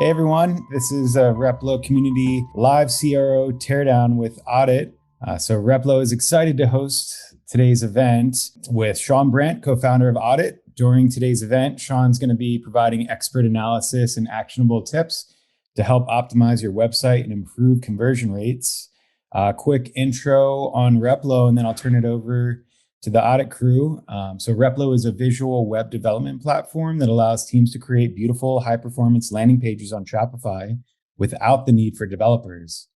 Hey everyone, this is Replo Community Live CRO Teardown with Oddit. So Replo is excited to host today's event with Sean Brandt, co-founder of Oddit. During today's event, Sean's going to be providing expert analysis and actionable tips to help optimize your website and improve conversion rates. Quick intro on Replo, and then I'll turn it over to the Oddit crew. So Replo is a visual web development platform that allows teams to create beautiful, high-performance landing pages on Shopify without the need for developers.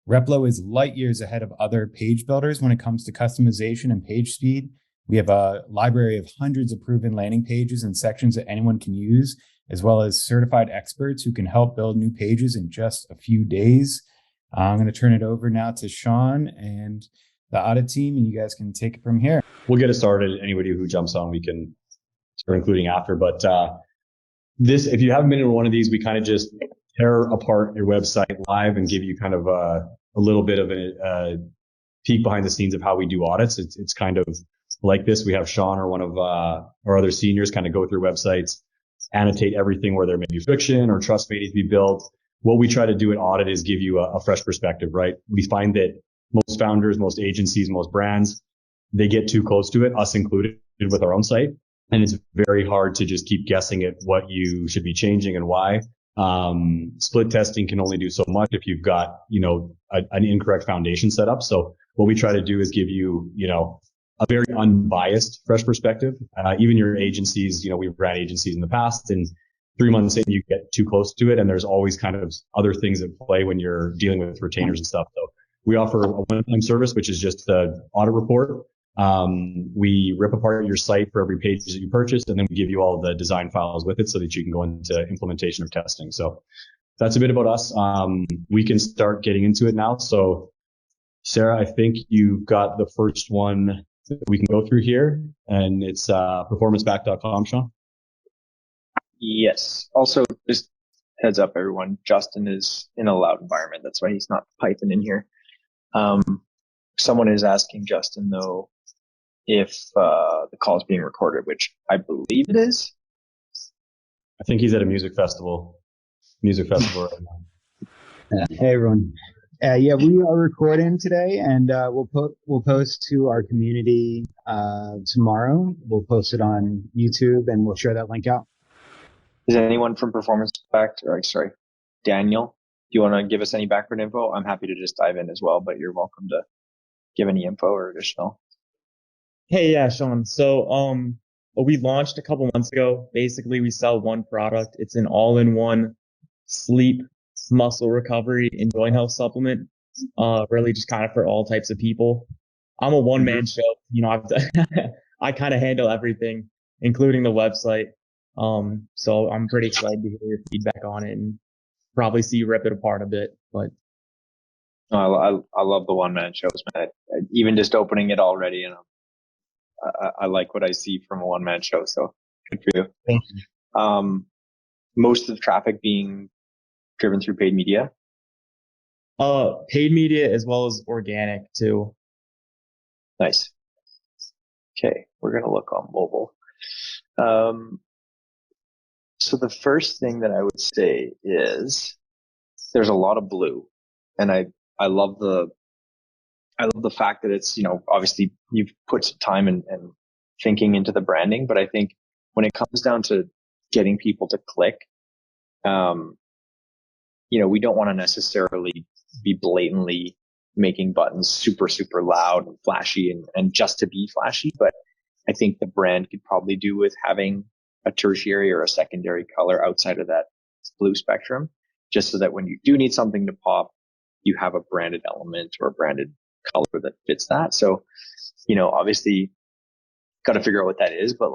Replo is light years ahead of other page builders when it comes to customization and page speed. We have a library of hundreds of proven landing pages and sections that anyone can use, as well as certified experts who can help build new pages in just a few days. I'm going to turn it over now to Sean and the Oddit team, and you guys can take it from here. We'll get it started. Anybody who jumps on, we can start including after. But if you haven't been in one of these, we kind of just tear apart your website live and give you kind of a little bit of a peek behind the scenes of how we do audits. It's kind of like this. We have Sean or one of our other seniors kind of go through websites, annotate everything where there may be friction or trust may need to be built. What we try to do at Audit is give you a fresh perspective, right? We find that most founders, most agencies, most brands, they get too close to it, us included, with our own site. And it's very hard to just keep guessing at what you should be changing and why. Split testing can only do so much if you've got, an incorrect foundation set up. So what we try to do is give you, a very unbiased, fresh perspective. Even your agencies, we've ran agencies in the past, and 3 months in, you get too close to it. And there's always kind of other things at play when you're dealing with retainers and stuff. So we offer a one-time service, which is just the audit report. We rip apart your site for every page that you purchased, and then we give you all the design files with it so that you can go into implementation or testing. So that's a bit about us. We can start getting into it now. So Sarah, I think you've got the first one that we can go through here, and it's performanceback.com, Sean. Yes. Also, just heads up, everyone, Justin is in a loud environment. That's why he's not piping in here. Someone is asking Justin, though, if the call is being recorded, which I believe it is. I think he's at a music festival right now. Hey, everyone. Yeah, we are recording today, and we'll post to our community tomorrow. We'll post it on YouTube, and we'll share that link out. Is anyone from Performance Back? Daniel, do you want to give us any background info? I'm happy to just dive in as well, but you're welcome to give any info or additional. Hey, yeah, Sean. So, we launched a couple months ago. Basically, we sell one product. It's an all-in-one sleep, muscle recovery, and joint health supplement. Really just kind of for all types of people. I'm a one-man show. I kind of handle everything, including the website. So I'm pretty excited to hear your feedback on it and probably see you rip it apart a bit, but. I love the one-man shows, man. Even just opening it already, I like what I see from a one-man show. So good for you. Thank you. Most of the traffic being driven through paid media. Paid media as well as organic too. Nice. Okay, we're gonna look on mobile. So the first thing that I would say is there's a lot of blue, and I love the fact that it's, obviously you've put some time and thinking into the branding, but I think when it comes down to getting people to click, we don't want to necessarily be blatantly making buttons super, super loud and flashy and just to be flashy. But I think the brand could probably do with having a tertiary or a secondary color outside of that blue spectrum, just so that when you do need something to pop, you have a branded element or a branded color that fits that. So, obviously got to figure out what that is, but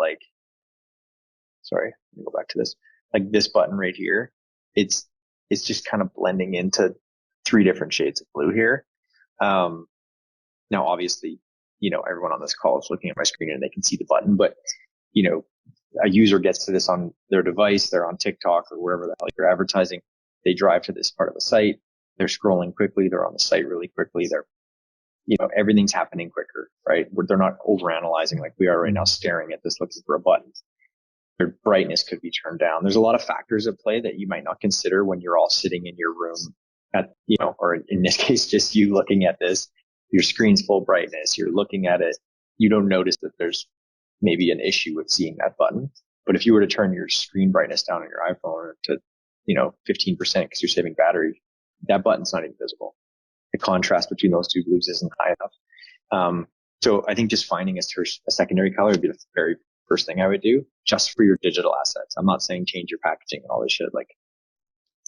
sorry, let me go back to this. Like this button right here, it's just kind of blending into 3 different shades of blue here. Now, obviously, everyone on this call is looking at my screen and they can see the button, but, a user gets to this on their device, they're on TikTok or wherever the hell you're advertising. They drive to this part of the site. They're scrolling quickly. They're on the site really quickly. They're, everything's happening quicker, right? They're not overanalyzing like we are right now, staring at this looking for a button. Their brightness could be turned down. There's a lot of factors at play that you might not consider when you're all sitting in your room at, or in this case, just you looking at this. Your screen's full brightness. You're looking at it. You don't notice that there's maybe an issue with seeing that button. But if you were to turn your screen brightness down on your iPhone to, 15% because you're saving battery, that button's not even visible. The contrast between those two blues isn't high enough. So I think just finding a secondary color would be the very first thing I would do just for your digital assets. I'm not saying change your packaging and all this shit. Like,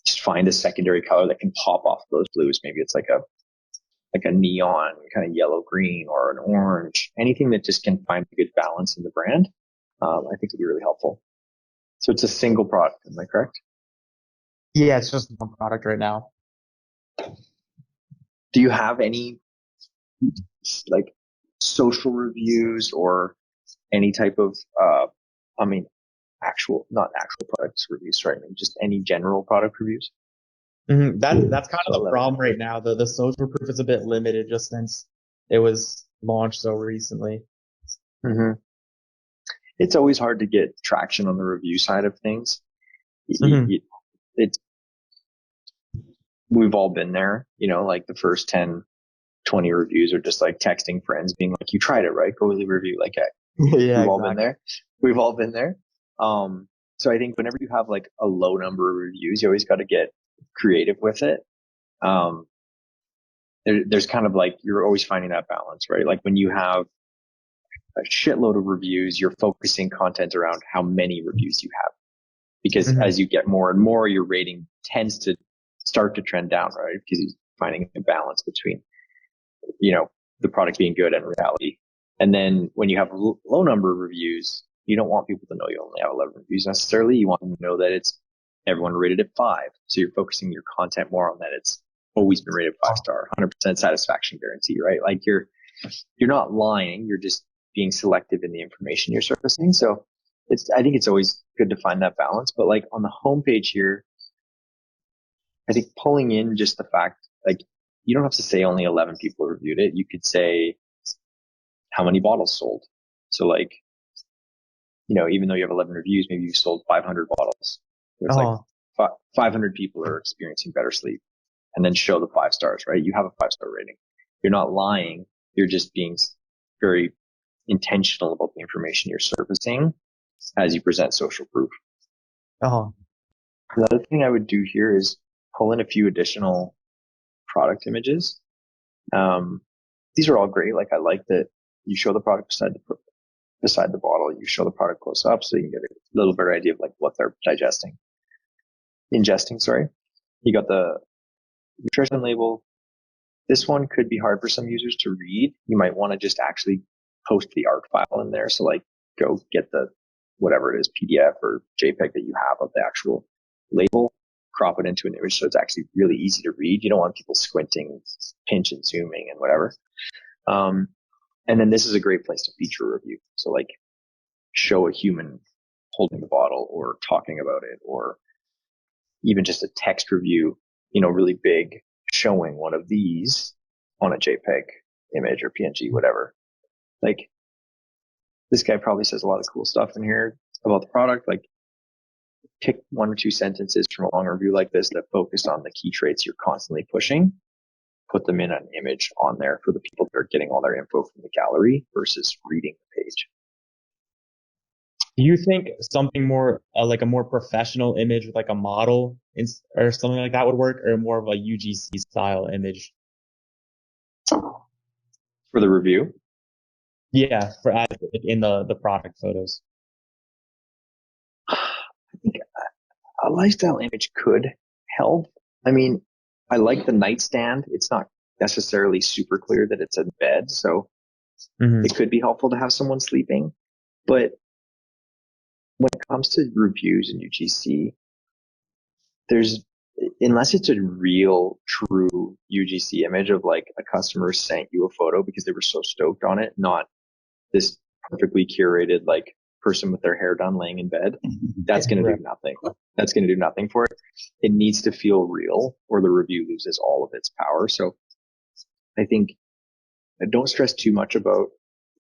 just find a secondary color that can pop off those blues. Maybe it's like a neon kind of yellow green or an orange, anything that just can find a good balance in the brand. I think would be really helpful. So it's a single product. Am I correct? Yeah, it's just one product right now. Do you have any like social reviews or any type of, not actual product reviews, right? I mean, just any general product reviews? Mm-hmm. That's kind of the problem right now. The social proof is a bit limited just since it was launched so recently. Mm-hmm. It's always hard to get traction on the review side of things. Mm-hmm. We've all been there, like the first 10, 20 reviews are just like texting friends being like, you tried it, right? Go leave a review. Like, yeah, we've all been there. We've all been there. So I think whenever you have like a low number of reviews, you always got to get creative with it. There's kind of like, you're always finding that balance, right? Like when you have a shitload of reviews, you're focusing content around how many reviews you have. Because as you get more and more, your rating tends to start to trend down, right? Because you're finding a balance between, the product being good and reality. And then when you have low number of reviews, you don't want people to know you only have 11 reviews necessarily. You want them to know that it's everyone rated it 5. So you're focusing your content more on that. It's always been rated 5-star, 100% satisfaction guarantee, right? Like you're not lying. You're just being selective in the information you're surfacing. So I think it's always good to find that balance. But like on the homepage here, I think pulling in just the fact, like, you don't have to say only 11 people reviewed it. You could say how many bottles sold. So like, even though you have 11 reviews, maybe you've sold 500 bottles. It's like 500 people are experiencing better sleep, and then show the 5 stars, right? You have a 5-star rating. You're not lying. You're just being very intentional about the information you're surfacing as you present social proof. The other thing I would do here is pull in a few additional product images. These are all great. Like, I like that you show the product beside the bottle. You show the product close up so you can get a little better idea of like what they're ingesting, sorry. You got the nutrition label. This one could be hard for some users to read. You might want to just actually post the art file in there. So like, go get the, whatever it is, PDF or JPEG that you have of the actual label, crop it into an image so it's actually really easy to read. You don't want people squinting, pinch and zooming and whatever. And then this is a great place to feature a review. So like, show a human holding the bottle or talking about it, or even just a text review, really big, showing one of these on a JPEG image or PNG, whatever. Like, this guy probably says a lot of cool stuff in here about the product. Like, pick 1 or 2 sentences from a long review like this that focus on the key traits you're constantly pushing. Put them in an image on there for the people that are getting all their info from the gallery versus reading the page. Do you think something more like a more professional image with like a model or something like that would work, or more of a UGC style image? For the review? Yeah, in the product photos. I think a lifestyle image could help. I mean, I like the nightstand. It's not necessarily super clear that it's a bed, so it could be helpful to have someone sleeping. But when it comes to reviews in UGC, unless it's a real, true UGC image of like a customer sent you a photo because they were so stoked on it, not this perfectly curated like person with their hair done laying in bed, that's going to do nothing. That's going to do nothing for it. It needs to feel real or the review loses all of its power. So I think don't stress too much about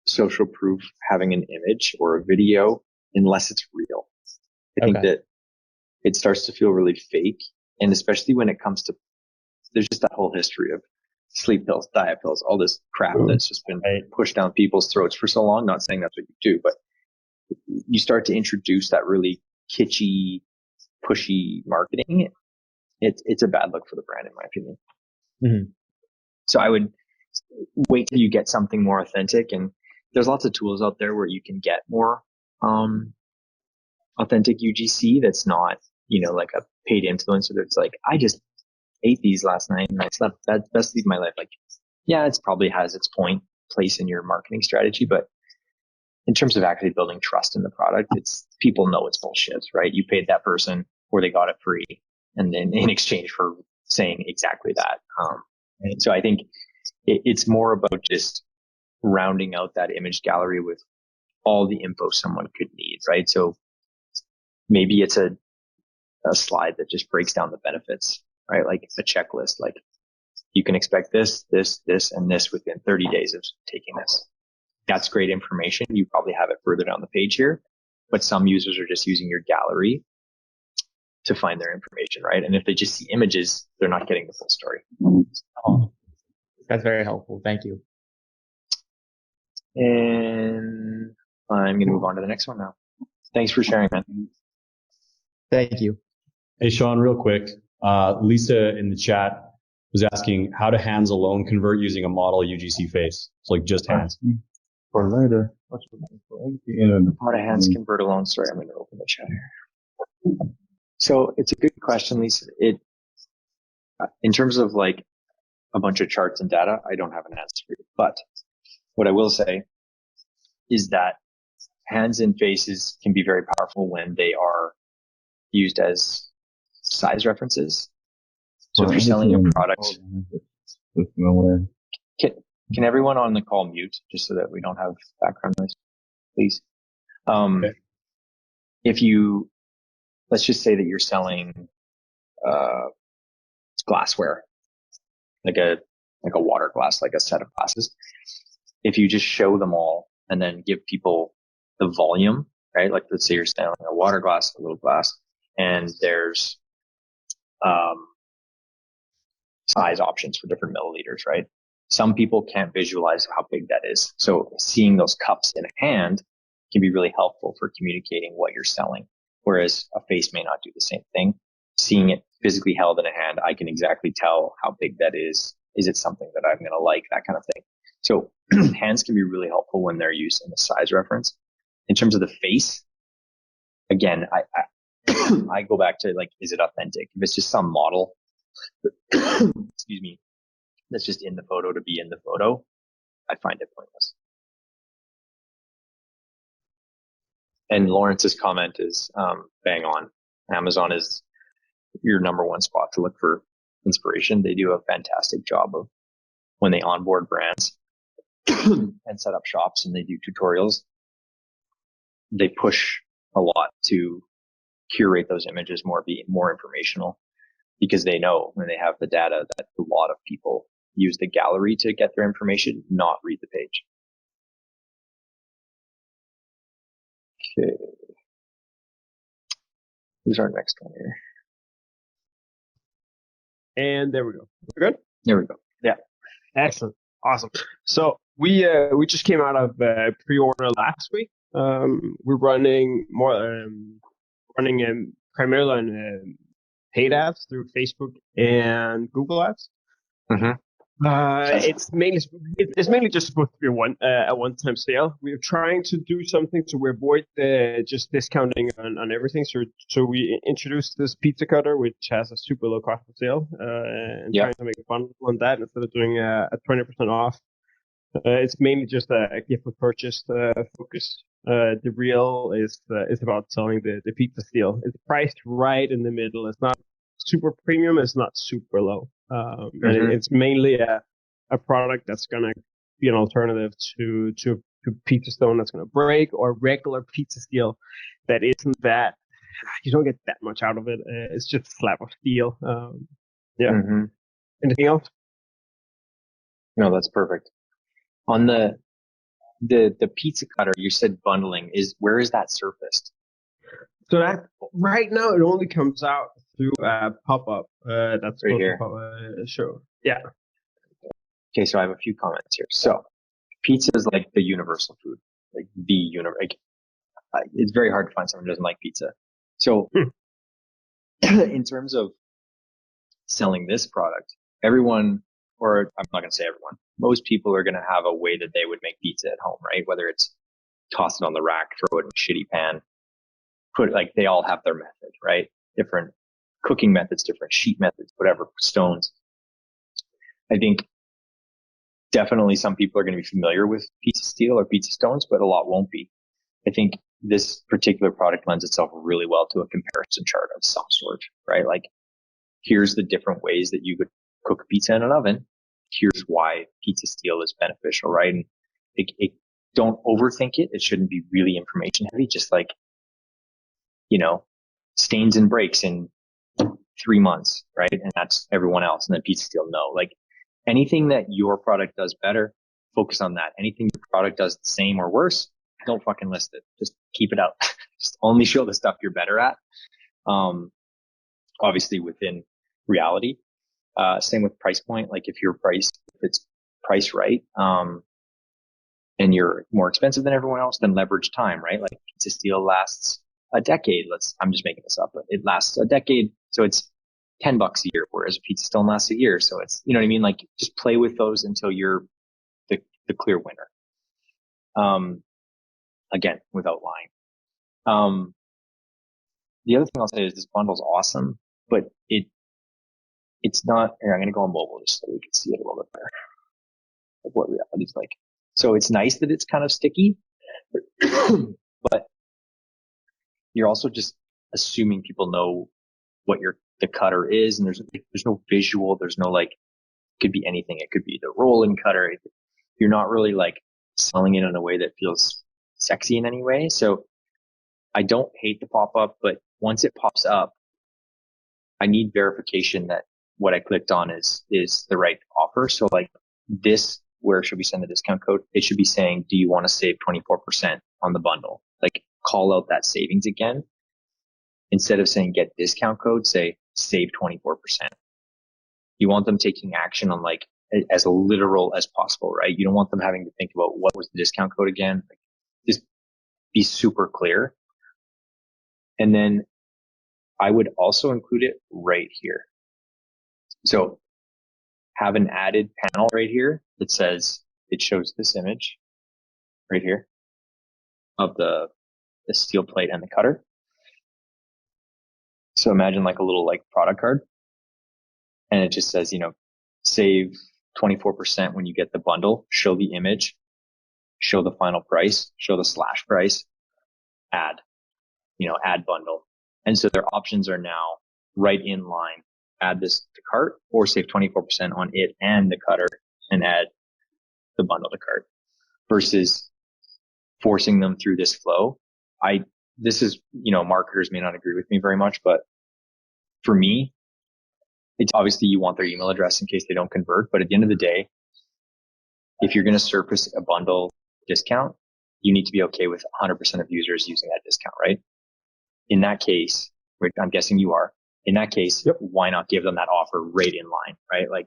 social proof having an image or a video unless it's real. I think that it starts to feel really fake. And especially when it comes to, there's just that whole history of sleep pills, diet pills, all this crap that's just been pushed down people's throats for so long. Not saying that's what you do, but you start to introduce that really kitschy, pushy marketing. It's a bad look for the brand, in my opinion. Mm-hmm. So I would wait till you get something more authentic. And there's lots of tools out there where you can get more authentic UGC that's not, like a paid influencer that's like, I just ate these last night and I slept that best sleep of my life. Like, yeah, it probably has its place in your marketing strategy, but in terms of actually building trust in the product, people know it's bullshit, right? You paid that person or they got it free, and then in exchange for saying exactly that. So I think it's more about just rounding out that image gallery with all the info someone could need, right? So maybe it's a slide that just breaks down the benefits, right? Like a checklist, like you can expect this, and this within 30 days of taking this. That's great information. You probably have it further down the page here, but some users are just using your gallery to find their information, right? And if they just see images, they're not getting the full story. That's very helpful. Thank you. And I'm going to move on to the next one now. Thanks for sharing, man. Thank you. Hey, Sean, real quick. Lisa in the chat was asking how to hands alone convert using a model UGC face. So like just hands. For later. How to hands convert alone. Sorry, I'm going to open the chat here. So it's a good question, Lisa. In terms of like a bunch of charts and data, I don't have an answer for you. But what I will say is that hands and faces can be very powerful when they are used as size references. So if you're selling a product, can everyone on the call mute just so that we don't have background noise, please? Okay. If let's just say that you're selling glassware, like a water glass, like a set of glasses. If you just show them all and then give people the volume, right? Like let's say you're selling a water glass, a little glass, and there's size options for different milliliters, right? Some people can't visualize how big that is. So seeing those cups in a hand can be really helpful for communicating what you're selling. Whereas a face may not do the same thing. Seeing it physically held in a hand, I can exactly tell how big that is. Is it something that I'm going to like? That kind of thing. So hands can be really helpful when they're used in a size reference. In terms of the face, again, I go back to like, is it authentic? If it's just some model, excuse me, that's just in the photo to be in the photo, I find it pointless. And Lawrence's comment is bang on. Amazon is your number one spot to look for inspiration. They do a fantastic job of when they onboard brands and set up shops and they do tutorials. They push a lot to curate those images be more informational, because they know when they have the data that a lot of people use the gallery to get their information, not read the page. Okay. Who's our next one here? And there we go. We're good? There we go. Yeah. Excellent. Awesome. So we just came out of pre-order last week. We're running primarily on paid ads through Facebook and Google Ads. Mm-hmm. It's mainly just supposed to be a one-time sale. We're trying to do something to avoid just discounting on everything. So we introduced this pizza cutter, which has a super low cost of sale, and trying to make fun on that instead of doing a 20% off. It's mainly just a gift with purchase focus. The real is about selling the pizza steal. It's priced right in the middle. It's not super premium. It's not super low. And it's mainly a product that's going to be an alternative to pizza stone that's going to break, or regular pizza steel that isn't that, you don't get that much out of it. It's just a slab of steel. Anything else? No, that's perfect. On the pizza cutter, you said bundling. Where is that surfaced? So that right now it only comes out through a pop-up that's Right supposed here. to show. Yeah. Okay, so I have a few comments here. So pizza is like the universal food, like it's very hard to find someone who doesn't like pizza. So in terms of selling this product, everyone, or I'm not going to say everyone, most people are going to have a way that they would make pizza at home, right? Whether it's toss it on the rack, throw it in a shitty pan, they all have their method, right? Different cooking methods, different sheet methods, whatever, stones. I think definitely some people are going to be familiar with pizza steel or pizza stones, but a lot won't be. I think this particular product lends itself really well to a comparison chart of some sort, right? Like, here's the different ways that you could cook pizza in an oven. Here's why pizza steel is beneficial, right? And don't overthink it. It shouldn't be really information heavy, just like, stains and breaks in 3 months, right? And that's everyone else. And then pizza steel, no. Like, anything that your product does better, focus on that. Anything your product does the same or worse, don't fucking list it. Just keep it out. Just only show the stuff you're better at. Obviously within reality. Same with price point. Like, if it's priced right, and you're more expensive than everyone else, then leverage time, right? Like, pizza steel lasts a decade. I'm just making this up, but it lasts a decade. So it's $10 a year, whereas a pizza stone lasts a year. So it's, you know what I mean? Like, just play with those until you're the clear winner. Again, without lying. The other thing I'll say is this bundle's awesome, but it's not, here, I'm going to go on mobile just so we can see it a little bit better of what reality's like. So it's nice that it's kind of sticky, but you're also just assuming people know what the cutter is, and there's no visual, there's no, like, could be anything. It could be the rolling cutter. You're not really like selling it in a way that feels sexy in any way. So I don't hate the pop-up, but once it pops up, I need verification that what I clicked on is the right offer. So, like, this, where should we send the discount code? It should be saying, do you want to save 24% on the bundle? Like, call out that savings again. Instead of saying get discount code, say save 24%. You want them taking action on, like, as literal as possible, right? You don't want them having to think about what was the discount code again. Like, just be super clear. And then I would also include it right here. So have an added panel right here that says, it shows this image right here of the steel plate and the cutter. So imagine like a little, like, product card, and it just says, save 24% when you get the bundle, show the image, show the final price, show the slash price, add bundle. And so their options are now right in line. Add this to cart, or save 24% on it and the cutter and add the bundle to cart, versus forcing them through this flow. This is, marketers may not agree with me very much, but for me, it's obviously you want their email address in case they don't convert. But at the end of the day, if you're going to surface a bundle discount, you need to be okay with 100% of users using that discount, right? In that case, which I'm guessing you are, in that case, yep, why not give them that offer right in line, right? Like,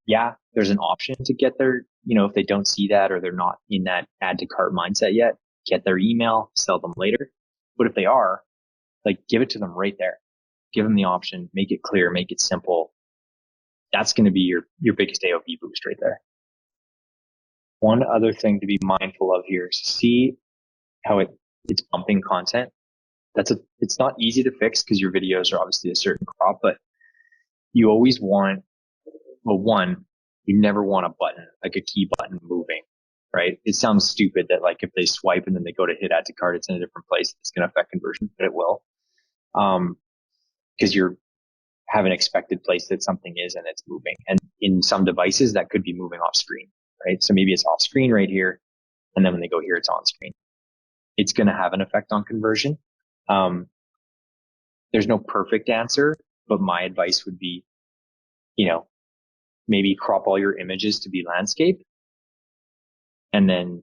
yeah, there's an option to get their, if they don't see that or they're not in that add to cart mindset yet, get their email, sell them later. But if they are, like, give it to them right there. Give them the option, make it clear, make it simple. That's going to be your biggest AOV boost right there. One other thing to be mindful of here is see how it's bumping content. It's not easy to fix because your videos are obviously a certain crop, but you always want, you never want a button, like a key button moving, right? It sounds stupid that, like, if they swipe and then they go to hit add to cart, it's in a different place. It's going to affect conversion, but it will. Because you have an expected place that something is and it's moving. And in some devices that could be moving off screen, right? So maybe it's off screen right here, and then when they go here, it's on screen. It's going to have an effect on conversion. There's no perfect answer, but my advice would be, maybe crop all your images to be landscape, and then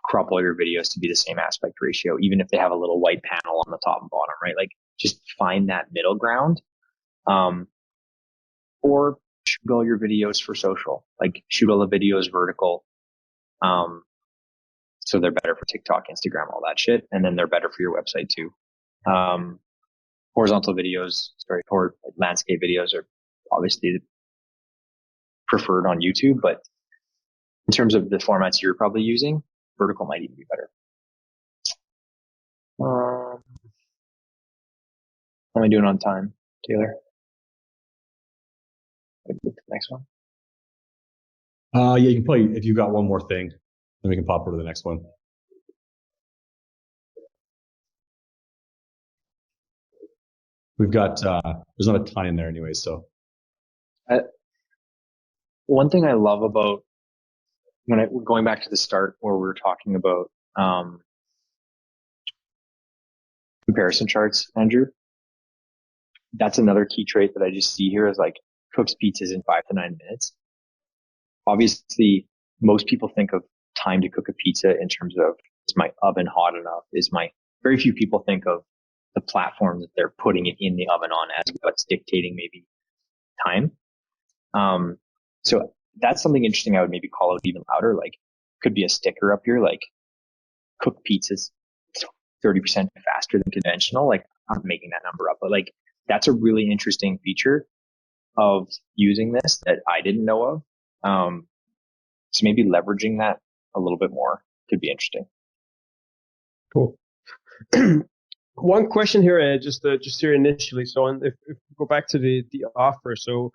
crop all your videos to be the same aspect ratio, even if they have a little white panel on the top and bottom, right? Like just find that middle ground. Or shoot all your videos for social, like shoot all the videos vertical. So they're better for TikTok, Instagram, all that shit. And then they're better for your website too. Horizontal videos, or landscape videos are obviously preferred on YouTube, but in terms of the formats you're probably using, vertical might even be better. How am I doing on time, Taylor? Next one. Yeah, you can probably, if you got one more thing, then we can pop over to the next one. We've got, there's not a ton in there anyway, so. One thing I love about going back to the start where we were talking about comparison charts, Andrew, that's another key trait that I just see here is like cooks pizzas in 5 to 9 minutes. Obviously, most people think of time to cook a pizza in terms of, is my oven hot enough? Very few people think of the platform that they're putting it in the oven on as what's dictating maybe time. So that's something interesting. I would maybe call it even louder. Like could be a sticker up here, like cook pizzas 30% faster than conventional. Like I'm making that number up, but like that's a really interesting feature of using this that I didn't know of. So maybe leveraging that a little bit more could be interesting. Cool. One question here, just here initially. So if we go back to the offer, so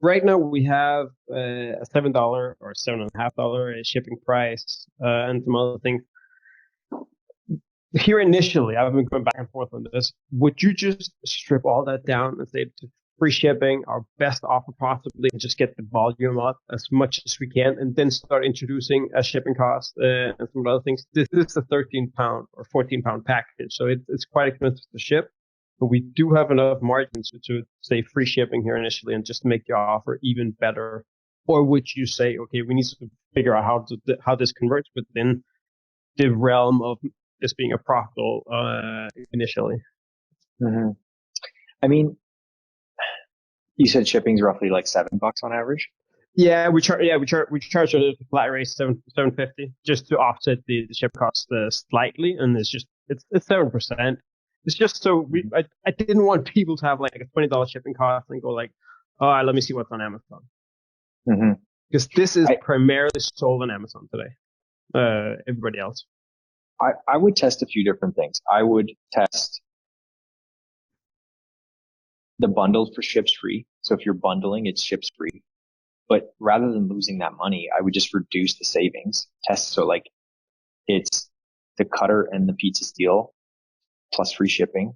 right now we have a $7 or $7.50 shipping price and some other things. Here initially, I've been going back and forth on this. Would you just strip all that down and say free shipping, our best offer possibly, and just get the volume up as much as we can, and then start introducing a shipping cost and some other things? This is a 13-pound or 14-pound package, so it's quite expensive to ship. But we do have enough margins to say free shipping here initially and just make the offer even better. Or would you say, okay, we need to figure out how this converts within the realm of this being a profitable initially? Mm-hmm. I mean, you said shipping's roughly like $7 on average. Yeah, we charge a flat rate $7.50 just to offset the ship cost slightly, and it's 7%. It's just so I didn't want people to have like a $20 shipping cost and go like, all right, let me see what's on Amazon. Mm-hmm. Because this is primarily sold on Amazon today. Everybody else. I would test a few different things. I would test the bundles for ships free. So if you're bundling, it's ships free. But rather than losing that money, I would just reduce the savings test. So like it's the cutter and the pizza steel plus free shipping,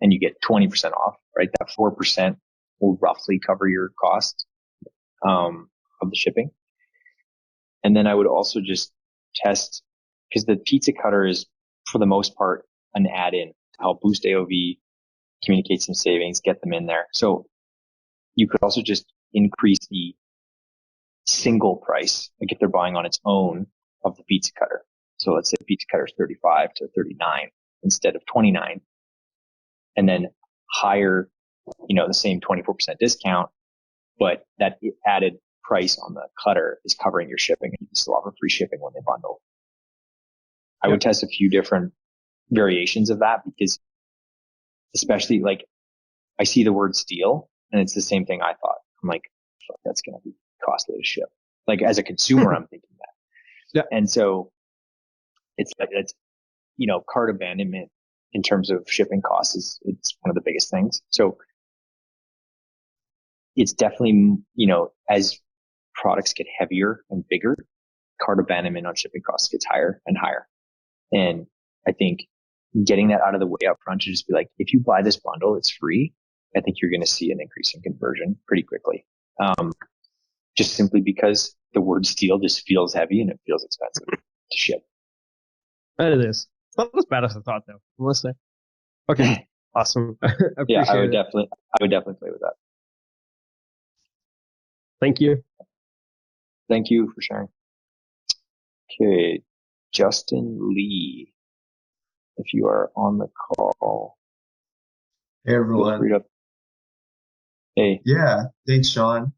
and you get 20% off, right? That 4% will roughly cover your cost of the shipping. And then I would also just test, because the pizza cutter is for the most part an add-in to help boost AOV, communicate some savings, get them in there. So you could also just increase the single price, like if they're buying on its own, of the pizza cutter. So let's say the pizza cutter is 35 to 39 instead of 29, and then hire, the same 24% discount, but that added price on the cutter is covering your shipping, and you can still offer free shipping when they bundle. I would test a few different variations of that, because especially like I see the word steel and it's the same thing I thought. I'm like, fuck, that's going to be costly to ship. Like as a consumer, I'm thinking that. Yeah. And so it's like, cart abandonment in terms of shipping costs it's one of the biggest things. So it's definitely, as products get heavier and bigger, cart abandonment on shipping costs gets higher and higher. And I think getting that out of the way up front to just be like, if you buy this bundle, it's free. I think you're going to see an increase in conversion pretty quickly. Just simply because the word steel just feels heavy and it feels expensive to ship. That it is. It's not as bad as I thought, though, I must say. Okay. Awesome. Yeah, I would definitely play with that. Thank you. Thank you for sharing. Okay. Justin Lee, if you are on the call, Hey feel everyone. free to. Hey, Yeah, thanks, Sean.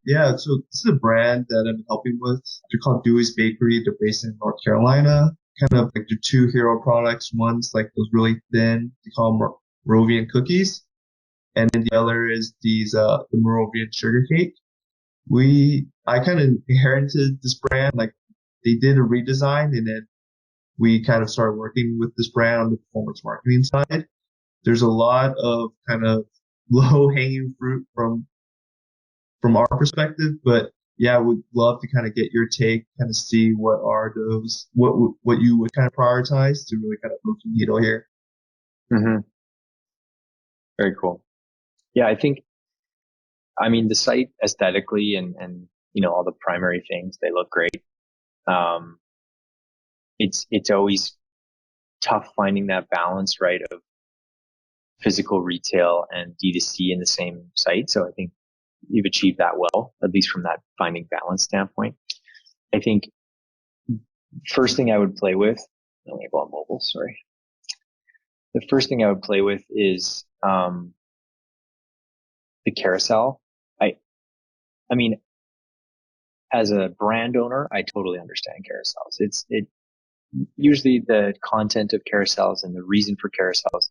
Yeah, so this is a brand that I'm helping with. They're called Dewey's Bakery. They're based in North Carolina. Kind of like their two hero products. One's like those really thin, they call them Moravian cookies, and then the other is the Moravian sugar cake. I kind of inherited this brand. Like they did a redesign, and then we kind of started working with this brand on the performance marketing side. There's a lot of kind of low hanging fruit from our perspective, but yeah, would love to kind of get your take, kind of see what are those, what you would kind of prioritize to really kind of move the needle here. mm-hmm. Very cool. Yeah, I mean, the site aesthetically and all the primary things, they look great. It's always tough finding that balance, right, of physical retail and D2C in the same site. So I think you've achieved that well, at least from that finding balance standpoint. I think first thing I would play with, I'm going to go on mobile, sorry. The first thing I would play with is the carousel. I mean, as a brand owner, I totally understand carousels. It usually the content of carousels and the reason for carousels,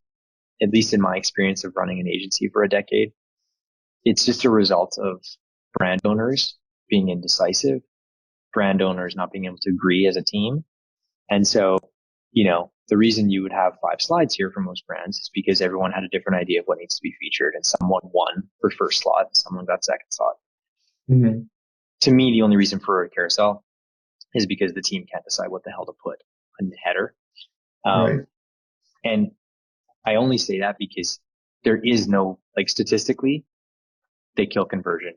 at least in my experience of running an agency for a decade, it's just a result of brand owners being indecisive, brand owners not being able to agree as a team. And so, the reason you would have 5 slides here for most brands is because everyone had a different idea of what needs to be featured, and someone won for first slot and someone got second slot. Mm-hmm. To me, the only reason for a carousel is because the team can't decide what the hell to put on the header. Right. And I only say that because there is no, like, statistically, they kill conversion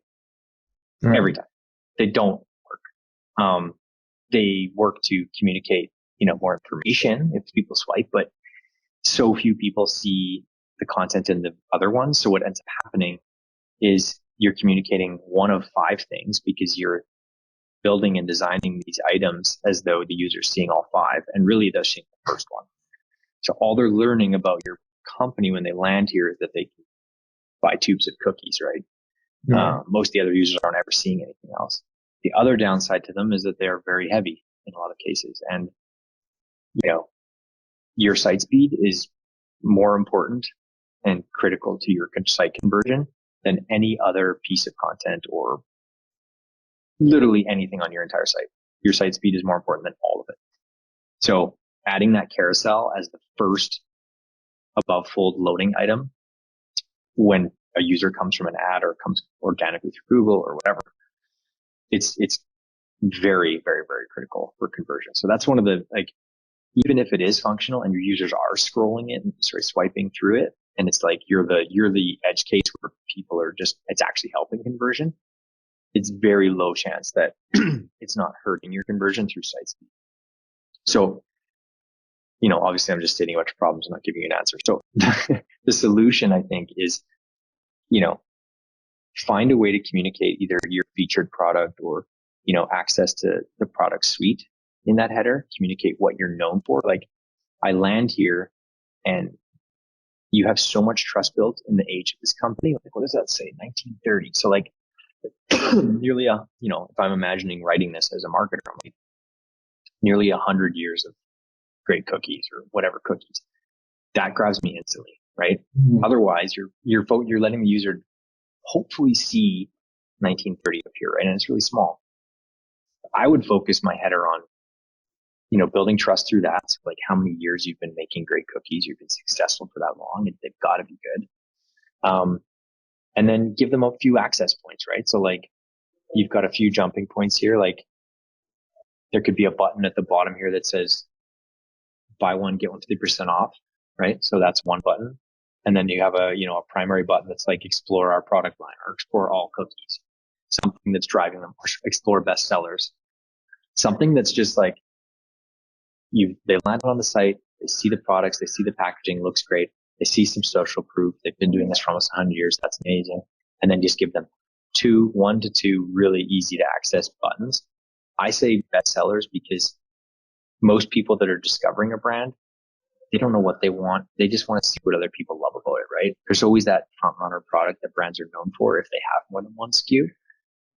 every time. They don't work. They work to communicate, more information if people swipe, but so few people see the content in the other ones. So what ends up happening is you're communicating one of 5 things because you're building and designing these items as though the user's seeing all 5, and really they're seeing the first one. So all they're learning about your company when they land here is that they can buy tubes of cookies, right? Most of the other users aren't ever seeing anything else. The other downside to them is that they're very heavy in a lot of cases. And, your site speed is more important and critical to your site conversion than any other piece of content or literally anything on your entire site. Your site speed is more important than all of it. So adding that carousel as the first above fold loading item when a user comes from an ad or comes organically through Google or whatever, it's very, very, very critical for conversion. So that's one of the, even if it is functional and your users are scrolling it and swiping through it, and it's like you're the edge case where people are just, it's actually helping conversion, it's very low chance that it's not hurting your conversion through site speed. So, obviously I'm just stating a bunch of problems and not giving you an answer. So the solution, I think, is, find a way to communicate either your featured product or, access to the product suite in that header, communicate what you're known for. Like, I land here and you have so much trust built in the age of this company. Like, what does that say? 1930. So like nearly if I'm imagining writing this as a marketer, I'm like nearly 100 years of great cookies or whatever cookies. That grabs me instantly, right? Mm-hmm. Otherwise, you're letting the user hopefully see 1930 up here, right? And it's really small. I would focus my header on, building trust through that. So like how many years you've been making great cookies, you've been successful for that long, and they've got to be good. And then give them a few access points, right? So like you've got a few jumping points here. Like there could be a button at the bottom here that says buy one, get 50% off, right? So that's one button. And then you have a primary button that's like explore our product line or explore all cookies, something that's driving them, or explore bestsellers, something that's just like they land on the site, they see the products, they see the packaging, looks great. They see some social proof. They've been doing this for almost 100 years. That's amazing. And then just give them 1 to 2 really easy to access buttons. I say bestsellers because most people that are discovering a brand, they don't know what they want. They just want to see what other people love about it, right? There's always that front runner product that brands are known for if they have more than one SKU.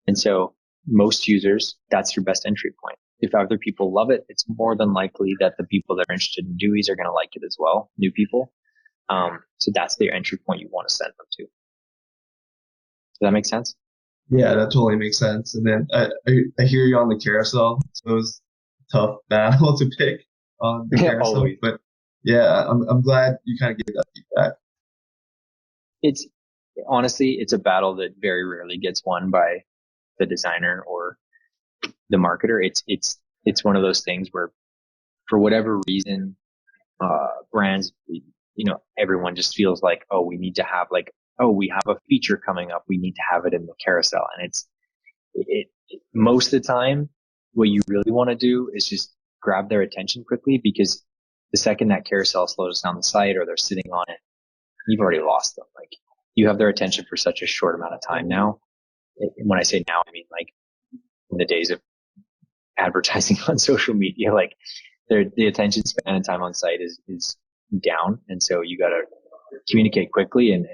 And so most users, that's your best entry point. If other people love it, it's more than likely that the people that are interested in Dewey's are going to like it as well, new people. So that's the entry point you want to send them to. Does that make sense? Yeah, that totally makes sense. And then I hear you on the carousel. So it was a tough battle to pick on the carousel. Always. But yeah, I'm glad you kind of gave that feedback. It's honestly, it's a battle that very rarely gets won by the designer or the marketer. It's one of those things where for whatever reason, brands, everyone just feels like, oh, we need to have we have a feature coming up. We need to have it in the carousel. And most of the time, what you really want to do is just grab their attention quickly, because the second that carousel slows down the site or they're sitting on it, you've already lost them. Like, you have their attention for such a short amount of time now. When I say now, I mean like in the days of advertising on social media, like the attention span and time on site is down. And so you got to communicate quickly and,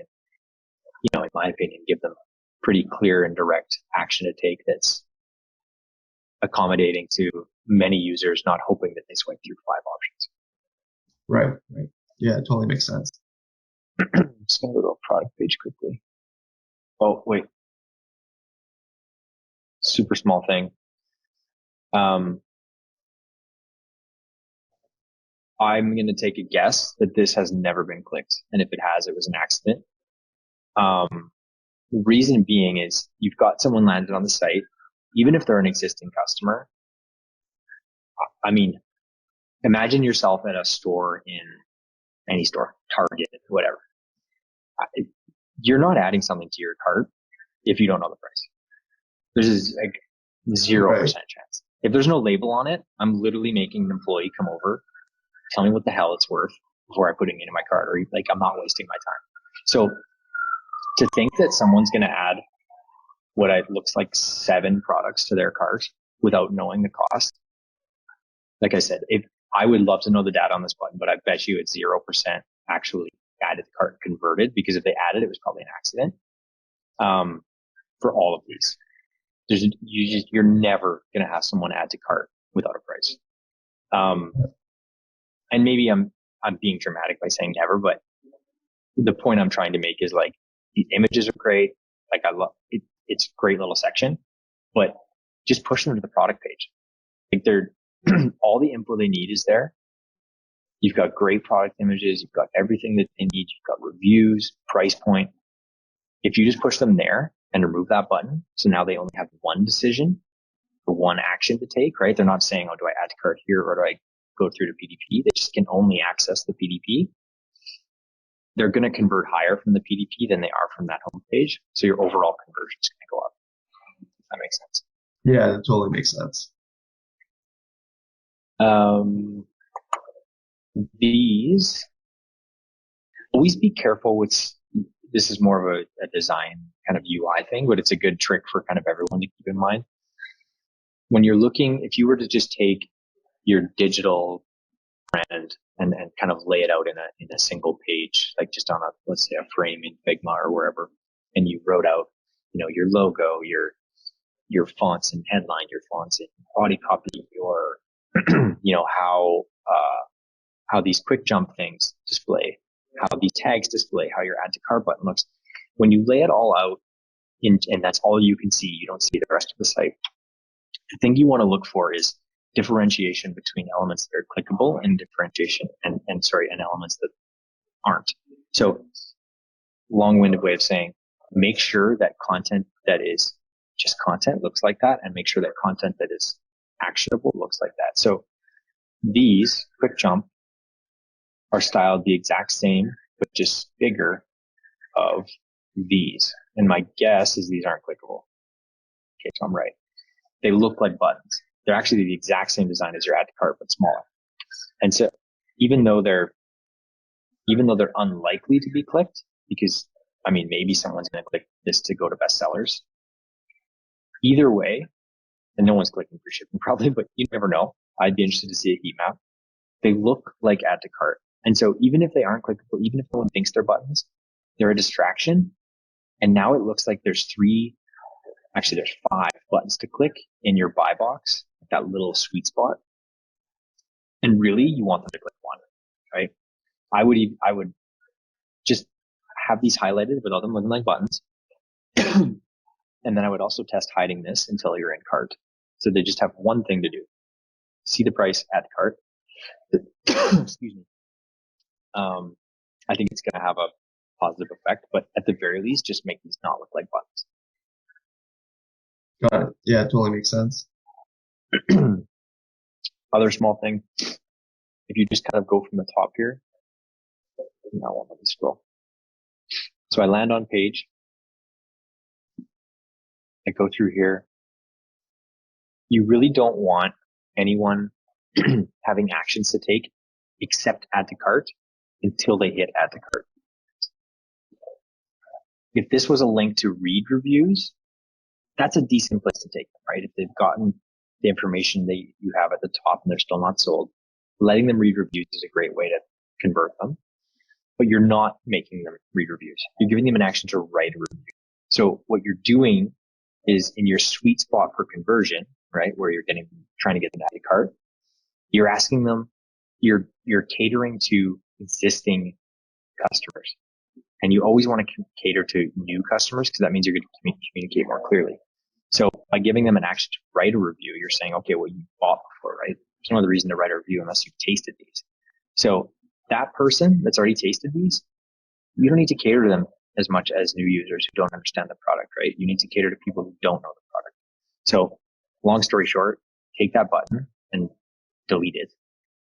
in my opinion, give them pretty clear and direct action to take that's accommodating to many users, not hoping that they swipe through 5 options. Right. Yeah, it totally makes sense. Just going to go to a product page quickly. Oh, wait. Super small thing. I'm going to take a guess that this has never been clicked. And if it has, it was an accident. The reason being is you've got someone landed on the site, even if they're an existing customer. I mean, imagine yourself at a store in any store, Target, whatever. You're not adding something to your cart if you don't know the price. There's like 0% chance. If there's no label on it, I'm literally making an employee come over, tell me what the hell it's worth before I put it into my cart, or like I'm not wasting my time. So to think that someone's going to add what looks like 7 products to their cart without knowing the cost, like I said, if I would love to know the data on this button, but I bet you it's 0% actually added the cart converted, because if they added it was probably an accident. For all of these, you're never going to have someone add to cart without a price. And maybe I'm being dramatic by saying never, but the point I'm trying to make is like the images are great. Like I love it. It's a great little section, but just push them to the product page. Like all the info they need is there. You've got great product images. You've got everything that they need. You've got reviews, price point. If you just push them there and remove that button, so now they only have one decision or one action to take, right? They're not saying, oh, do I add to cart here or do I go through to PDP? They just can only access the PDP. They're going to convert higher from the PDP than they are from that homepage. So your overall conversion is going to go up. If that makes sense. Yeah, that totally makes sense. These, always be careful with, this is more of a design kind of UI thing, but it's a good trick for kind of everyone to keep in mind. When you're looking, if you were to just take your digital brand and kind of lay it out in a single page, like just on let's say a frame in Figma or wherever, and you wrote out, your logo, your fonts and headline, your fonts and body copy, your, how these quick jump things display, how these tags display, how your add to cart button looks. When you lay it all out and that's all you can see, you don't see the rest of the site. The thing you want to look for is differentiation between elements that are clickable and differentiation and elements that aren't. So long-winded way of saying, make sure that content that is just content looks like that, and make sure that content that is actionable looks like that. So these quick jump are styled the exact same, but just bigger of these. And my guess is these aren't clickable. Okay, so I'm right. They look like buttons. They're actually the exact same design as your add to cart, but smaller. And so even though they're unlikely to be clicked, because maybe someone's going to click this to go to bestsellers. Either way, and no one's clicking for shipping probably, but you never know. I'd be interested to see a heat map. They look like add to cart. And so even if they aren't clickable, even if no one thinks they're buttons, they're a distraction. And now it looks like there's five buttons to click in your buy box, that little sweet spot. And really you want them to click one, right? I would just have these highlighted without them looking like buttons. And then I would also test hiding this until you're in cart. So they just have one thing to do. See the price, add cart. Excuse me. I think it's going to have a positive effect, but at the very least, just make these not look like buttons. Got it. Yeah, it totally makes sense. Other small thing, if you just kind of go from the top here, now let me scroll. So I land on page. I go through here. You really don't want anyone having actions to take except add to cart until they hit add to cart. If this was a link to read reviews, that's a decent place to take them, right? If they've gotten the information that you have at the top and they're still not sold, letting them read reviews is a great way to convert them. But you're not making them read reviews. You're giving them an action to write a review. So what you're doing is in your sweet spot for conversion, right, where you're trying to get them to add to cart, you're asking them, you're catering to existing customers. And you always want to cater to new customers because that means you're going to communicate more clearly. So by giving them an action to write a review, you're saying, okay, well, you bought before, right? There's no other reason to write a review unless you've tasted these. So that person that's already tasted these, you don't need to cater to them as much as new users who don't understand the product, right? You need to cater to people who don't know the product. So long story short, take that button and delete it.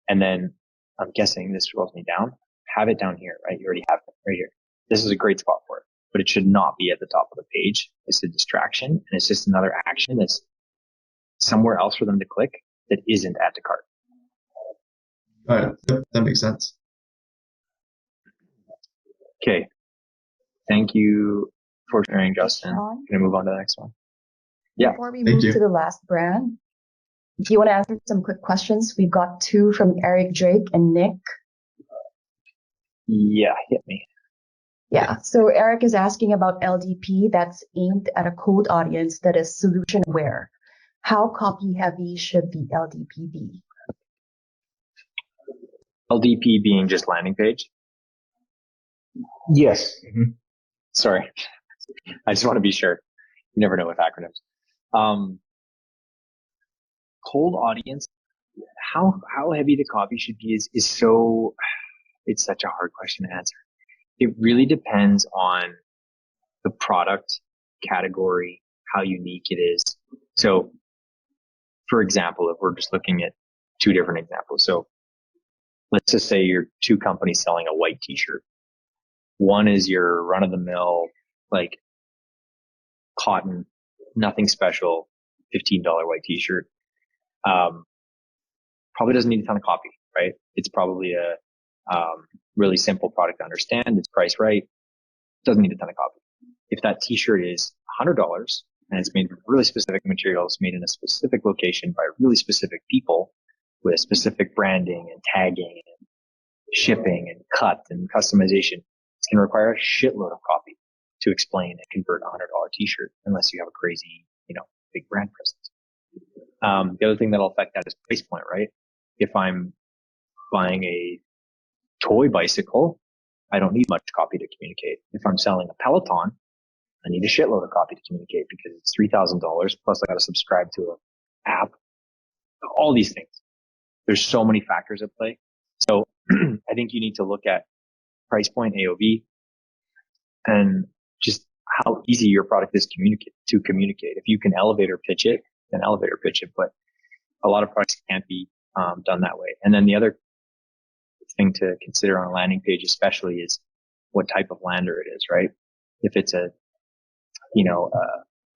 And then I'm guessing this scrolls me down. Have it down here, right? You already have it right here. This is a great spot for it, but it should not be at the top of the page. It's a distraction and it's just another action that's somewhere else for them to click that isn't add to cart. All right. Yep, that makes sense. Okay. Thank you for sharing, Justin. Sean? Can I move on to the next one? Yeah. Before we Thank move you. to the last brand, if you want to answer some quick questions, we've got two from Eric Drake and Nick. Yeah, hit me. Yeah, so Eric is asking about LDP that's aimed at a cold audience that is solution aware. How copy heavy should the LDP be? LDP being just landing page. Yes. Sorry. I just want to be sure. You never know with acronyms. Cold audience, how heavy the copy should be is so, it's such a hard question to answer. It really depends on the product category, how unique it is. So, for example, if we're just looking at two different examples. So let's just say you're two companies selling a white t-shirt. One is your run-of-the-mill, like cotton, nothing special, $15 white t-shirt. Probably doesn't need a ton of copy, right? It's probably a really simple product to understand. It's priced right. Doesn't need a ton of copy. If that t-shirt is $100 and it's made with really specific materials, made in a specific location by really specific people with specific branding and tagging and shipping and cut and customization, it's going to require a shitload of copy to explain and convert a $100 t-shirt unless you have a crazy, big brand presence. The other thing that'll affect that is price point, right? If I'm buying a toy bicycle, I don't need much copy to communicate. If I'm selling a Peloton, I need a shitload of copy to communicate because it's $3,000 plus I got to subscribe to an app. All these things. There's so many factors at play. So I think you need to look at price point, AOV, and just how easy your product is to communicate. If you can elevator pitch it, then elevator pitch it. But a lot of products can't be done that way. And then the other thing to consider on a landing page especially is what type of lander it is, right? If it's a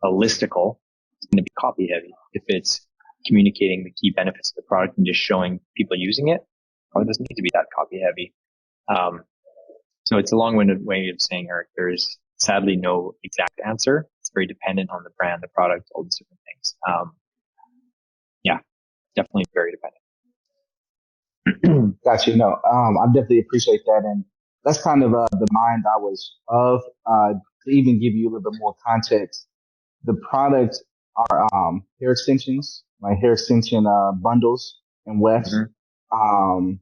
listicle, it's going to be copy heavy. If it's communicating the key benefits of the product and just showing people using it, it doesn't need to be that copy heavy. So it's a long-winded way of saying, Eric, there's sadly no exact answer. It's very dependent on the brand, the product, all these different things. Definitely very dependent. Got you. No, I definitely appreciate that. And that's kind of the mind I was of. To even give you a little bit more context, the products are hair extensions, like hair extension bundles and wefts. Mhm.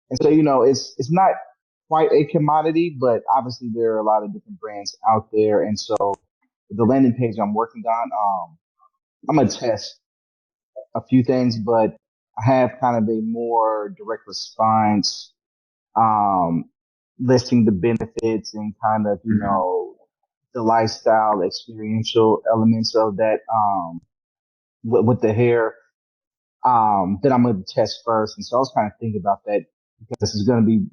And so, it's not quite a commodity, but obviously there are a lot of different brands out there. And so the landing page I'm working on, I'm going to test a few things, but I have kind of a more direct response, um, listing the benefits and kind of, Mhm. the lifestyle experiential elements of that, with the hair, that I'm going to test first. And so I was kind of thinking about that because this is going to be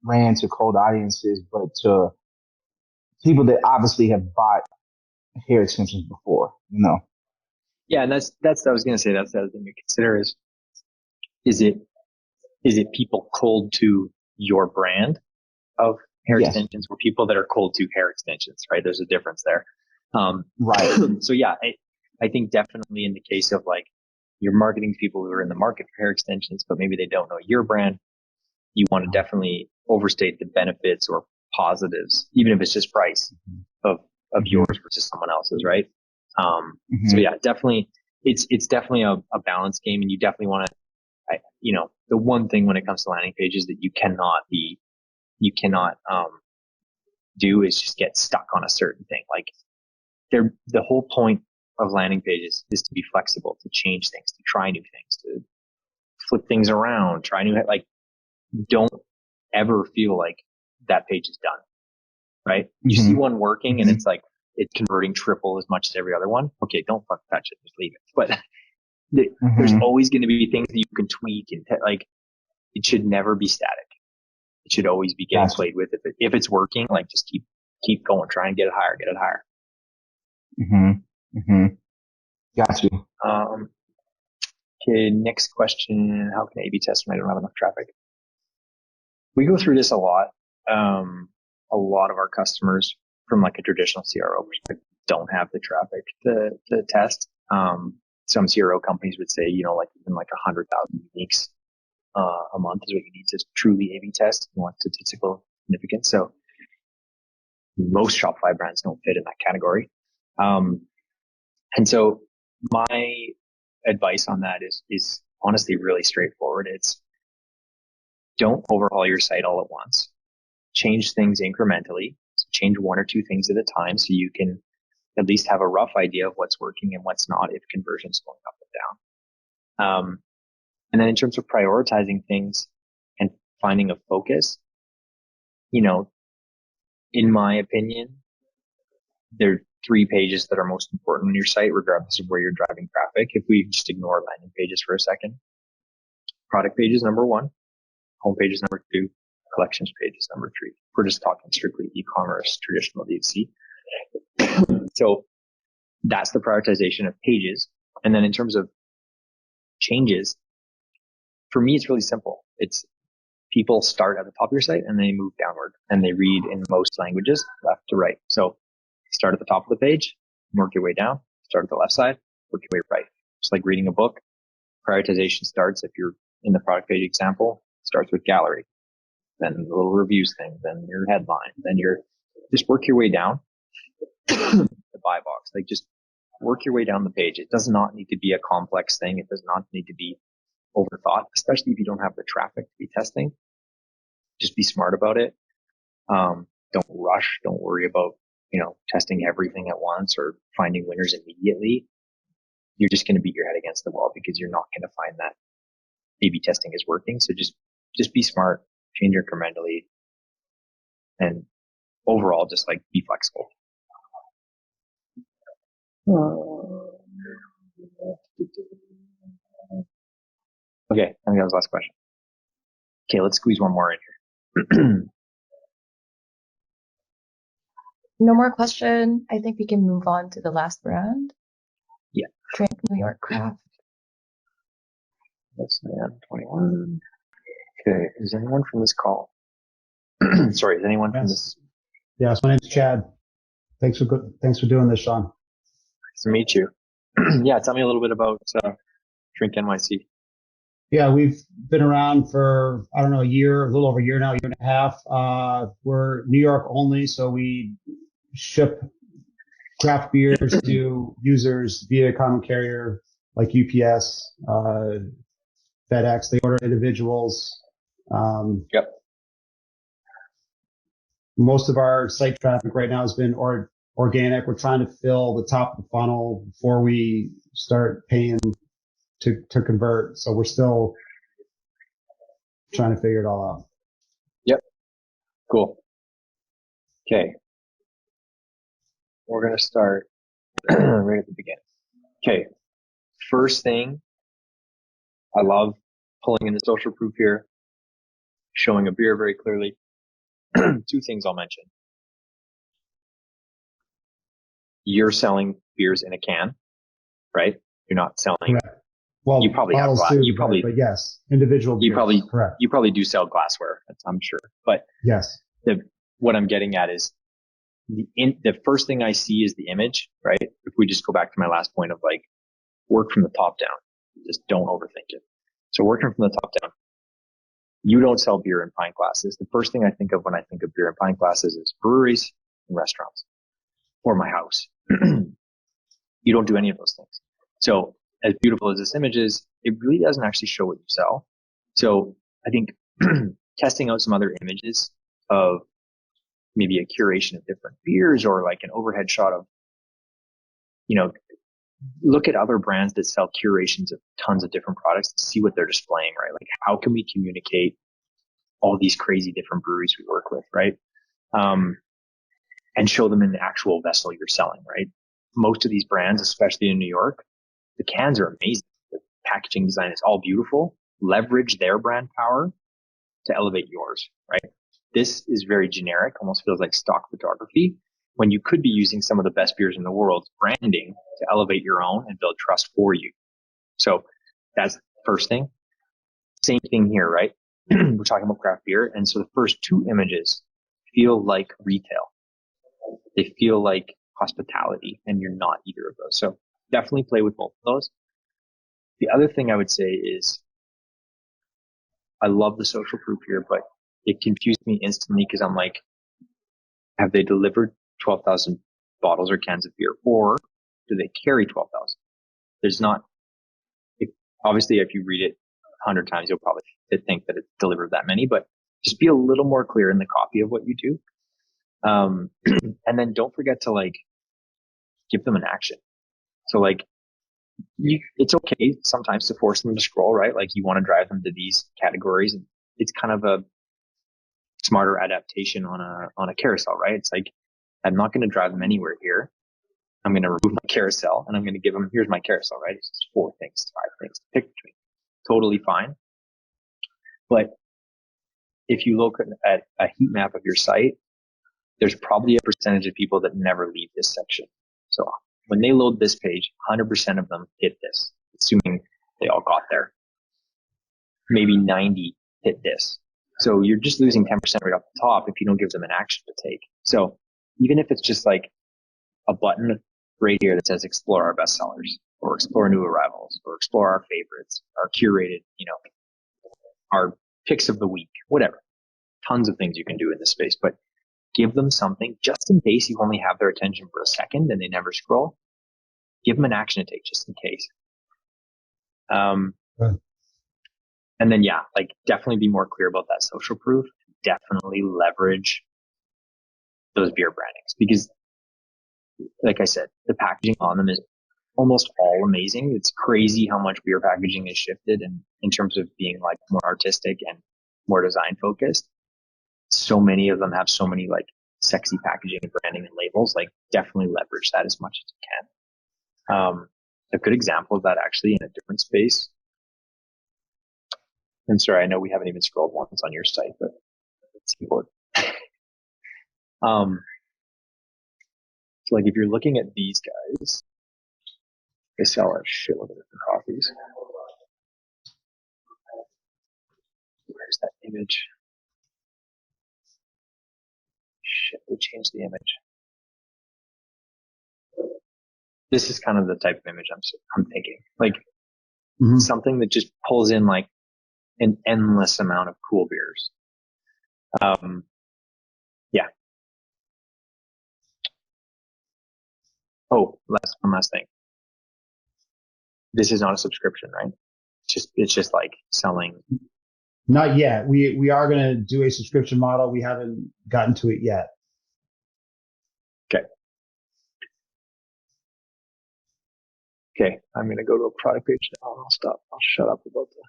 ran to cold audiences, but to people that obviously have bought hair extensions before. Yeah, and that's I was gonna say that's the other thing to consider is it is it people cold to your brand of hair Yes. extensions or people that are cold to hair extensions, right? There's a difference there. Right. So yeah, I think definitely in the case of like you're marketing to people who are in the market for hair extensions, but maybe they don't know your brand, you want to definitely overstate the benefits or positives, even if it's just price of Mm-hmm. yours versus someone else's, right? So Mm-hmm. yeah, definitely, it's definitely a balance game, and you definitely want to, the one thing when it comes to landing pages that you cannot do is just get stuck on a certain thing. Like the whole point of landing pages is to be flexible, to change things, to try new things, to flip things around, try new, like, don't ever feel like that page is done, right? You see Mm-hmm. one working and Mm-hmm. it's like, it's converting triple as much as every other one. Okay, don't fucking touch it, just leave it. But there's Mm-hmm. always going to be things that you can tweak and like, it should never be static. It should always be getting Gotcha. played with. If it's working, like just keep going, try and get it higher, get it higher. Mm-hmm. Mm-hmm. Got you. Um, okay, next question. How can I A/B test when I don't have enough traffic? We go through this a lot. A lot of our customers from like a traditional CRO perspective don't have the traffic to test. Some CRO companies would say, like even like 100,000 uniques a month is what you need to truly A/B test. You want statistical significance. So most Shopify brands don't fit in that category. Um, and so my advice on that is honestly really straightforward. It's don't overhaul your site all at once. Change things incrementally. So change one or two things at a time so you can at least have a rough idea of what's working and what's not if conversion's going up and down. And then in terms of prioritizing things and finding a focus, in my opinion, there are three pages that are most important on your site, regardless of where you're driving traffic. If we just ignore landing pages for a second, product page is number one, home page is number two, collections page is number three. We're just talking strictly e-commerce, traditional D2C. So that's the prioritization of pages. And then in terms of changes, for me, it's really simple. It's people start at the top of your site and they move downward and they read in most languages left to right. So start at the top of the page, work your way down, start at the left side, work your way right. Just like reading a book, prioritization starts, if you're in the product page example, starts with gallery, then the little reviews thing, then your headline, then just work your way down the buy box. Like just work your way down the page. It does not need to be a complex thing. It does not need to be overthought, especially if you don't have the traffic to be testing. Just be smart about it. Don't rush. Don't worry about, testing everything at once or finding winners immediately. You're just going to beat your head against the wall because you're not going to find that A/B testing is working. So just be smart, change incrementally, and overall, just like be flexible. Okay, I think that was the last question. Okay, let's squeeze one more in here. No more question. I think we can move on to the last brand. Yeah. Drink New York Craft. That's 21. Okay, is anyone from this call? Sorry, is anyone from this? Yes, my name's Chad. Thanks for doing this, Sean. Nice to meet you. Yeah, tell me a little bit about Drink NYC. Yeah, we've been around for, I don't know, a year, a little over a year now, year and a half. We're New York only, so we ship craft beers to users via common carrier like UPS, FedEx. They order individuals. Yep. Most of our site traffic right now has been organic. We're trying to fill the top of the funnel before we start paying to convert. So we're still trying to figure it all out. Yep. Cool. Okay. We're going to start right at the beginning. Okay. First thing, I love pulling in the social proof here, showing a beer very clearly. Two things I'll mention. You're selling beers in a can, right? You're not selling. Correct. Well, you probably have bottles glass. too, You probably, but yes, individual beers. Correct. You probably do sell glassware, I'm sure. But yes, what I'm getting at is the first thing I see is the image, right? If we just go back to my last point of like work from the top down, just don't overthink it. So working from the top down, you don't sell beer in pint glasses. The first thing I think of when I think of beer in pint glasses is breweries and restaurants or my house. You don't do any of those things. So as beautiful as this image is, it really doesn't actually show what you sell. So I think testing out some other images of maybe a curation of different beers or like an overhead shot of, look at other brands that sell curations of tons of different products to see what they're displaying, right? Like how can we communicate all these crazy different breweries we work with, right? And show them in the actual vessel you're selling, right? Most of these brands, especially in New York, the cans are amazing. The packaging design is all beautiful. Leverage their brand power to elevate yours, right? This is very generic, almost feels like stock photography, when you could be using some of the best beers in the world's branding to elevate your own and build trust for you. So that's the first thing. Same thing here, right? We're talking about craft beer. And so the first two images feel like retail. They feel like hospitality, and you're not either of those. So definitely play with both of those. The other thing I would say is I love the social proof here, but it confused me instantly because I'm like, have they delivered 12,000 bottles or cans of beer, or do they carry 12,000? There's not, obviously, if you read it 100 times, you'll probably think that it's delivered that many, but just be a little more clear in the copy of what you do. And then don't forget to like give them an action. So like, it's okay sometimes to force them to scroll, right? Like you want to drive them to these categories, and it's kind of a smarter adaptation on a carousel, right? It's like, I'm not going to drive them anywhere here. I'm going to remove my carousel and I'm going to give them, here's my carousel, right? It's just 4 things, 5 things to pick between. Totally fine. But if you look at a heat map of your site, there's probably a percentage of people that never leave this section. So when they load this page, 100% of them hit this, assuming they all got there. Maybe 90 hit this. So you're just losing 10% right off the top if you don't give them an action to take. So even if it's just like a button right here that says explore our bestsellers or explore new arrivals or explore our favorites, our curated, our picks of the week, whatever. Tons of things you can do in this space, but give them something just in case you only have their attention for a second and they never scroll. Give them an action to take just in case. And then, yeah, like definitely be more clear about that social proof. Definitely leverage those beer brandings because, like I said, the packaging on them is almost all amazing. It's crazy how much beer packaging has shifted and in terms of being like more artistic and more design focused. So many of them have so many like sexy packaging and branding and labels. Like definitely leverage that as much as you can. A good example of that actually in a different space. And sorry, I know we haven't even scrolled once on your site, but it's important. So like if you're looking at these guys, they sell a shitload of different coffees. Where's that image? Shit, they changed the image. This is kind of the type of image I'm thinking. Like something that just pulls in like an endless amount of cool beers. Yeah. Oh, one last thing. This is not a subscription, right? It's just like selling. Not yet. We are going to do a subscription model. We haven't gotten to it yet. Okay. Okay. I'm going to go to a product page now. I'll stop. I'll shut up about that.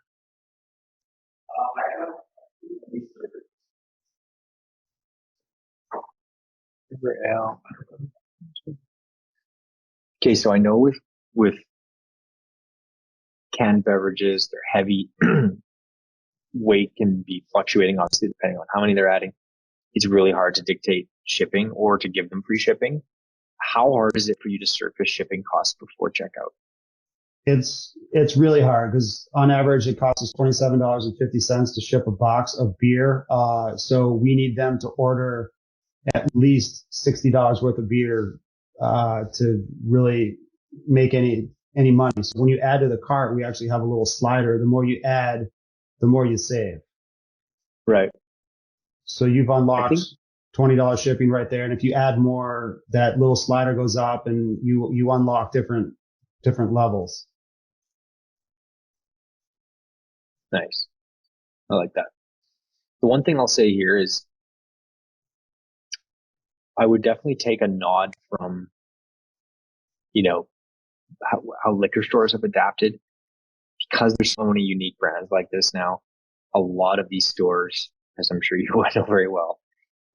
Okay, so I know with canned beverages, they're heavy. Weight can be fluctuating, obviously, depending on how many they're adding. It's really hard to dictate shipping or to give them free shipping. How hard is it for you to surface shipping costs before checkout? It's really hard because on average it costs us $27.50 to ship a box of beer. So we need them to order at least $60 worth of beer to really make any money. So when you add to the cart, we actually have a little slider. The more you add, the more you save. Right. So you've unlocked $20 shipping right there. And if you add more, that little slider goes up and you unlock different levels. Nice. I like that. The one thing I'll say here is I would definitely take a nod from, how liquor stores have adapted, because there's so many unique brands like this now. A lot of these stores, as I'm sure you know very well,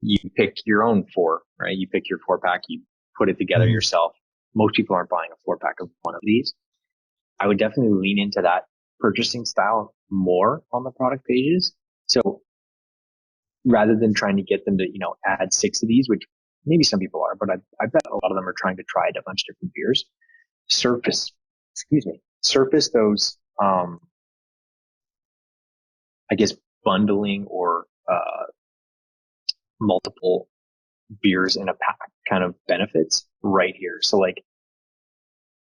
you pick your own four, right? You pick your 4-pack, you put it together yourself. Most people aren't buying a 4-pack of one of these. I would definitely lean into that purchasing style more on the product pages. So rather than trying to get them to, add 6 of these, which maybe some people are, but I bet a lot of them are trying to try a bunch of different beers. Surface those, I guess, bundling or multiple beers in a pack kind of benefits right here. So like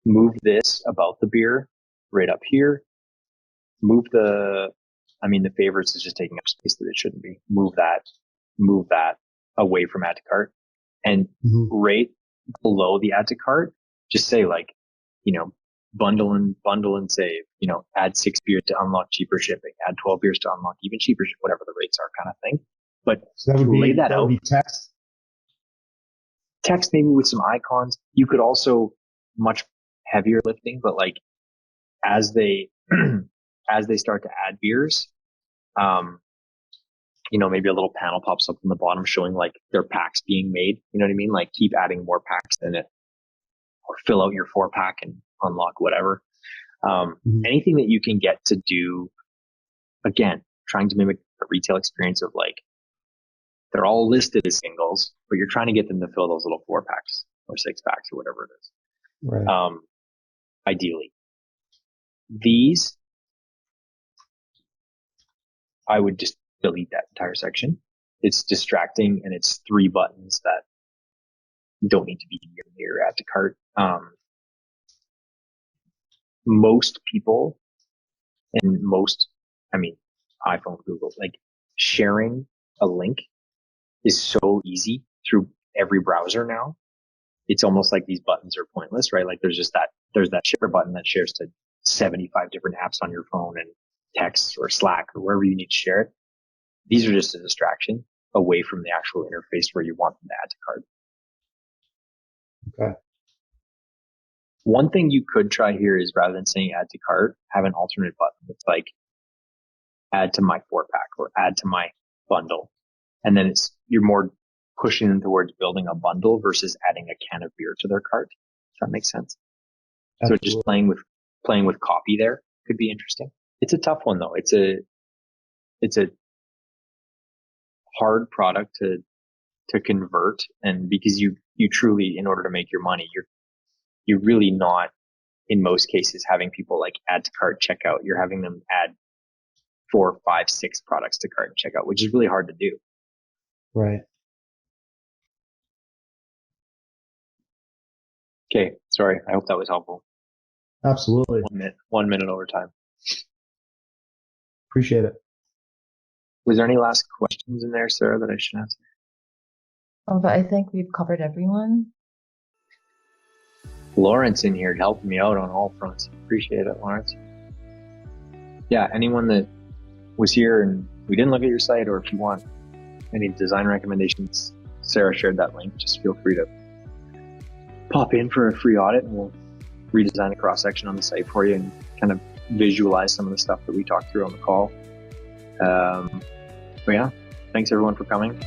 move this about the beer right up here. Move the favorites is just taking up space that it shouldn't be. Move that away from add to cart, and right below the add to cart, just say like, bundle and save, add 6 beers to unlock cheaper shipping, add 12 beers to unlock even cheaper, whatever the rates are kind of thing. But so that would lay that out. Would be Text maybe with some icons. You could also much heavier lifting, but like as they start to add beers, maybe a little panel pops up on the bottom showing like their packs being made. You know what I mean? Like keep adding more packs in it, or fill out your 4-pack and unlock whatever. Anything that you can get to do, again, trying to mimic the retail experience of like, they're all listed as singles, but you're trying to get them to fill those little 4-packs or 6-packs or whatever it is. Right. Ideally. These, I would just delete that entire section. It's distracting, and it's 3 buttons that don't need to be near add to cart. Most people and iPhone, Google, like sharing a link is so easy through every browser now. It's almost like these buttons are pointless, right? Like there's that share button that shares to 75 different apps on your phone and text or Slack or wherever you need to share it. These are just a distraction away from the actual interface where you want them to add to cart. Okay. One thing you could try here is, rather than saying add to cart, have an alternate button. It's like add to my 4-pack or add to my bundle. And then you're more pushing them towards building a bundle versus adding a can of beer to their cart. Does that make sense? Absolutely. So just playing with copy there could be interesting. It's a tough one though. It's a hard product to convert, and because you truly, in order to make your money, you're really not, in most cases, having people like add to cart, checkout. You're having them add 4, 5, 6 products to cart and checkout, which is really hard to do. Right. Okay. Sorry. I hope that was helpful. Absolutely. 1 minute over time. Appreciate it. Was there any last questions in there, Sarah, that I should ask? Oh, but I think we've covered everyone. Lawrence in here helping me out on all fronts. Appreciate it, Lawrence. Yeah, anyone that was here and we didn't look at your site, or if you want any design recommendations, Sarah shared that link. Just feel free to pop in for a free audit and we'll redesign a cross-section on the site for you and kind of visualize some of the stuff that we talked through on the call. But yeah, thanks everyone for coming.